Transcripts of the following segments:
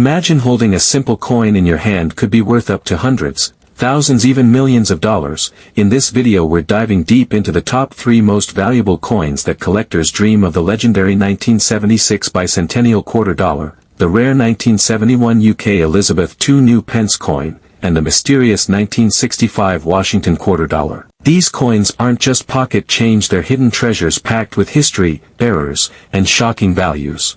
Imagine holding a simple coin in your hand could be worth up to hundreds, thousands, even millions of dollars. In this video we're diving deep into the top 3 most valuable coins that collectors dream of: the legendary 1976 bicentennial quarter dollar, the rare 1971 UK Elizabeth II new Pence coin, and the mysterious 1965 Washington quarter dollar. These coins aren't just pocket change, they're hidden treasures packed with history, errors, and shocking values.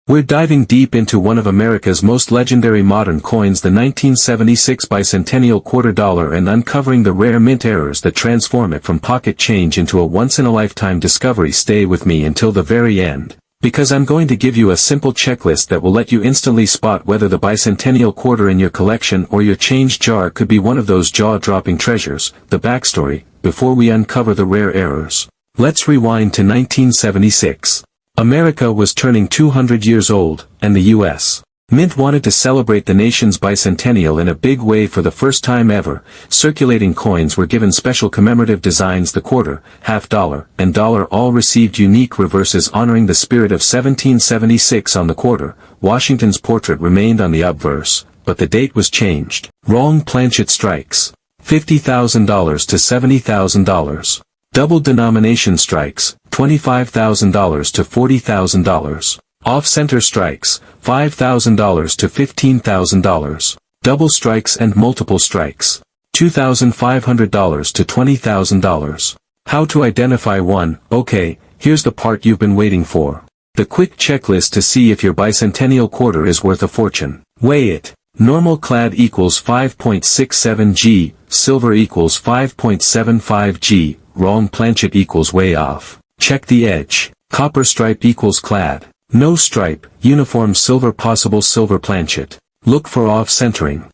We're diving deep into one of America's most legendary modern coins, the 1976 bicentennial quarter dollar, and uncovering the rare mint errors that transform it from pocket change into a once-in-a-lifetime discovery. Stay with me until the very end, because I'm going to give you a simple checklist that will let you instantly spot whether the bicentennial quarter in your collection or your change jar could be one of those jaw-dropping treasures. The backstory, before we uncover the rare errors. Let's rewind to 1976. America was turning 200 years old, and the U.S. Mint wanted to celebrate the nation's bicentennial in a big way. For the first time ever, circulating coins were given special commemorative designs. The quarter, half dollar, and dollar all received unique reverses honoring the spirit of 1776. On the quarter, Washington's portrait remained on the obverse, but the date was changed. Wrong planchet strikes. $50,000 to $70,000. Double denomination strikes, $25,000 to $40,000. Off-center strikes, $5,000 to $15,000. Double strikes and multiple strikes, $2,500 to $20,000. How to identify one? Okay, here's the part you've been waiting for. The quick checklist to see if your bicentennial quarter is worth a fortune. Weigh it. Normal clad equals 5.67 g, silver equals 5.75 g, wrong planchet equals way off. Check the edge. Copper stripe equals clad. No stripe, uniform silver, possible silver planchet. Look for off-centering.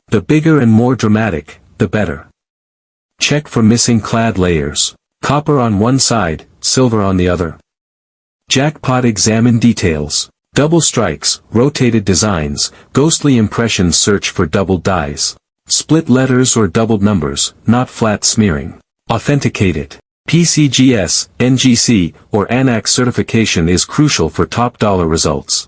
The bigger and more dramatic, the better. Check for missing clad layers. Copper on one side, silver on the other. Jackpot. Examine details. Double strikes, rotated designs, ghostly impressions. Search for doubled dies. Split letters or doubled numbers, not flat smearing. Authenticate it. PCGS, NGC, or ANAC certification is crucial for top dollar results.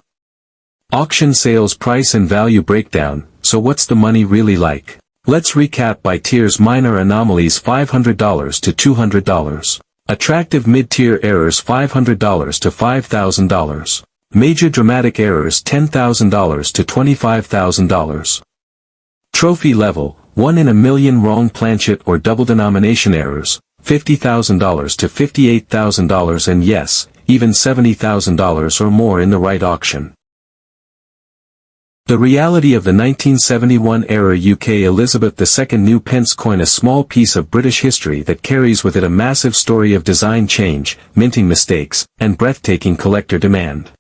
Auction sales price and value breakdown. So what's the money really like? Let's recap by tiers. Minor anomalies $500 to $200. Attractive mid-tier errors $500 to $5,000. Major dramatic errors $10,000 to $25,000. Trophy level, 1 in a million wrong planchet or double denomination errors, $50,000 to $58,000, and yes, even $70,000 or more in the right auction. The reality of the 1971 era UK Elizabeth II new Pence coin, a small piece of British history that carries with it a massive story of design change, minting mistakes, and breathtaking collector demand.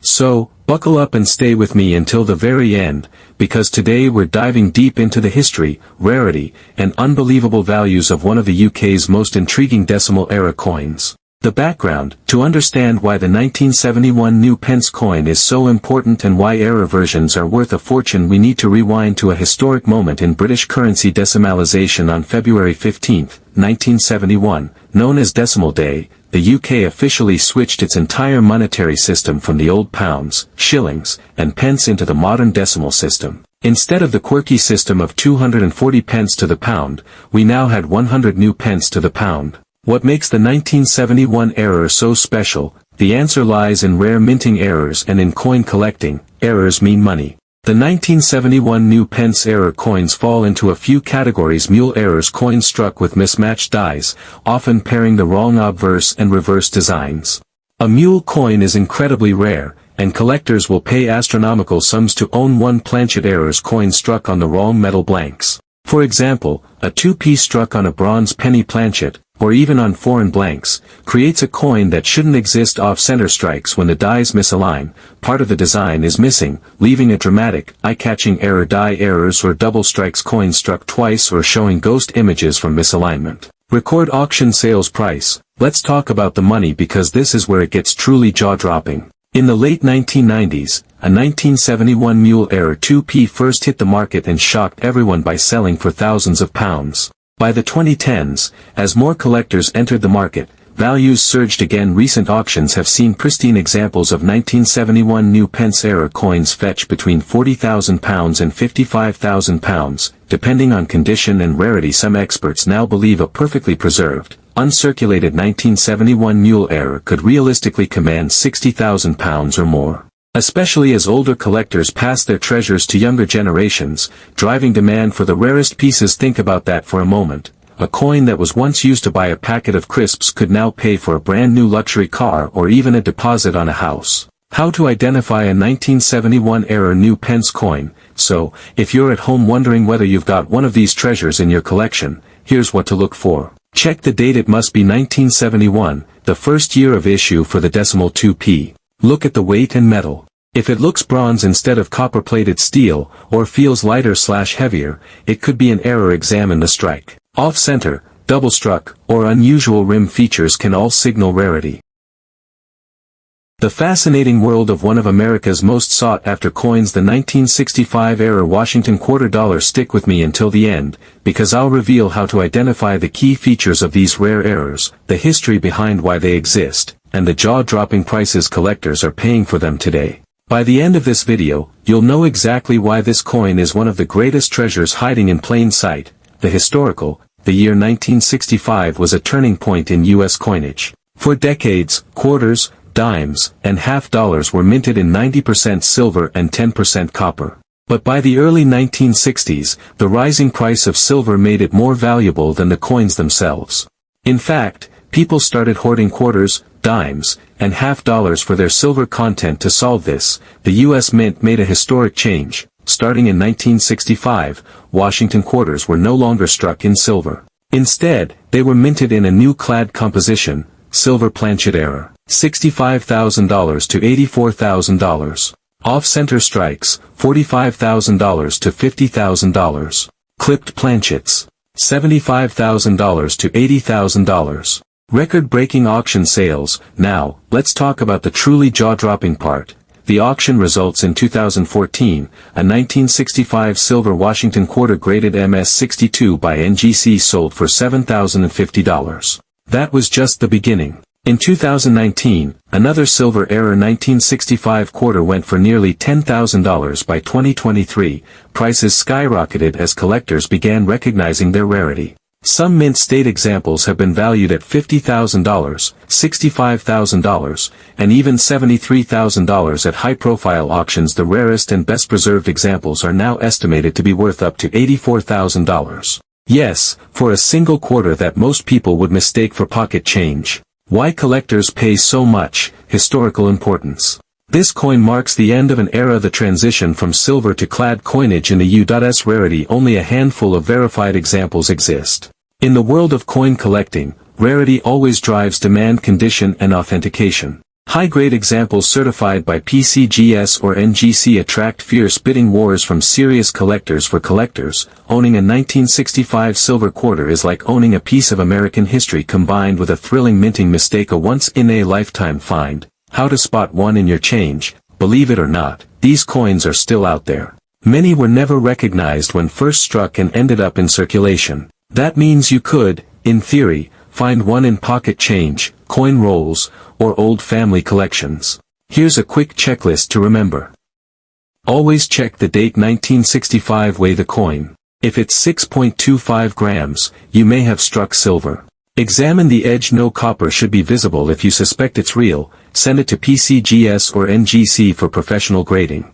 So, buckle up and stay with me until the very end, because today we're diving deep into the history, rarity, and unbelievable values of one of the UK's most intriguing decimal era coins. The background, to understand why the 1971 new Pence coin is so important and why error versions are worth a fortune, we need to rewind to a historic moment in British currency decimalisation. On February 15, 1971, known as Decimal Day, the UK officially switched its entire monetary system from the old pounds, shillings, and pence into the modern decimal system. Instead of the quirky system of 240 pence to the pound, we now had 100 new pence to the pound. What makes the 1971 error so special? The answer lies in rare minting errors and in coin collecting. Errors mean money. The 1971 new Pence error coins fall into a few categories. Mule errors, coins struck with mismatched dies, often pairing the wrong obverse and reverse designs. A mule coin is incredibly rare, and collectors will pay astronomical sums to own one. Planchet errors, coins struck on the wrong metal blanks. For example, a 2p struck on a bronze penny planchet, or even on foreign blanks, creates a coin that shouldn't exist. Off-center strikes, when the dies misalign, part of the design is missing, leaving a dramatic, eye-catching error. Die errors or double strikes, coins struck twice or showing ghost images from misalignment. Record auction sales price. Let's talk about the money, because this is where it gets truly jaw-dropping. In the late 1990s, a 1971 mule error 2p first hit the market and shocked everyone by selling for thousands of pounds. By the 2010s, as more collectors entered the market, values surged again. Recent auctions have seen pristine examples of 1971 new Pence-era coins fetch between £40,000 and £55,000, depending on condition and rarity. Some experts now believe a perfectly preserved, uncirculated 1971 mule-era could realistically command £60,000 or more. Especially as older collectors pass their treasures to younger generations, driving demand for the rarest pieces. Think about that for a moment. A coin that was once used to buy a packet of crisps could now pay for a brand new luxury car or even a deposit on a house. How to identify a 1971-era new Pence coin? So, if you're at home wondering whether you've got one of these treasures in your collection, here's what to look for. Check the date. It must be 1971, the first year of issue for the decimal 2p. Look at the weight and metal. If it looks bronze instead of copper-plated steel, or feels lighter/heavier, it could be an error. Examine the strike. Off-center, double-struck, or unusual rim features can all signal rarity. The fascinating world of one of America's most sought-after coins, the 1965-era Washington quarter dollar. Stick with me until the end, because I'll reveal how to identify the key features of these rare errors, the history behind why they exist, and the jaw-dropping prices collectors are paying for them today. By the end of this video, you'll know exactly why this coin is one of the greatest treasures hiding in plain sight. The year 1965 was a turning point in U.S. coinage. For decades, quarters, dimes, and half dollars were minted in 90% silver and 10% copper. But by the early 1960s, the rising price of silver made it more valuable than the coins themselves. In fact, people started hoarding quarters, dimes, and half dollars for their silver content. To solve this, the U.S. Mint made a historic change. Starting in 1965, Washington quarters were no longer struck in silver. Instead, they were minted in a new clad composition, silver planchet era. $65,000 to $84,000. Off-center strikes, $45,000 to $50,000. Clipped planchets, $75,000 to $80,000. Record-breaking auction sales. Now, let's talk about the truly jaw-dropping part. The auction results in 2014, a 1965 silver Washington quarter graded MS62 by NGC sold for $7,050. That was just the beginning. In 2019, another silver-era 1965 quarter went for nearly $10,000. By 2023, prices skyrocketed as collectors began recognizing their rarity. Some mint state examples have been valued at $50,000, $65,000, and even $73,000 at high-profile auctions. The rarest and best-preserved examples are now estimated to be worth up to $84,000. Yes, for a single quarter that most people would mistake for pocket change. Why collectors pay so much? Historical importance. This coin marks the end of an era, the transition from silver to clad coinage in the U.S. rarity. Only a handful of verified examples exist. In the world of coin collecting, rarity always drives demand, condition, and authentication. High-grade examples certified by PCGS or NGC attract fierce bidding wars from serious collectors. For collectors, owning a 1965 silver quarter is like owning a piece of American history combined with a thrilling minting mistake, a once-in-a-lifetime find. How to spot one in your change? Believe it or not, these coins are still out there. Many were never recognized when first struck and ended up in circulation. That means you could, in theory, find one in pocket change, coin rolls, or old family collections. Here's a quick checklist to remember. Always check the date. 1965. Weigh the coin. If it's 6.25 grams, you may have struck silver. Examine the edge. No copper should be visible. If you suspect it's real, send it to PCGS or NGC for professional grading.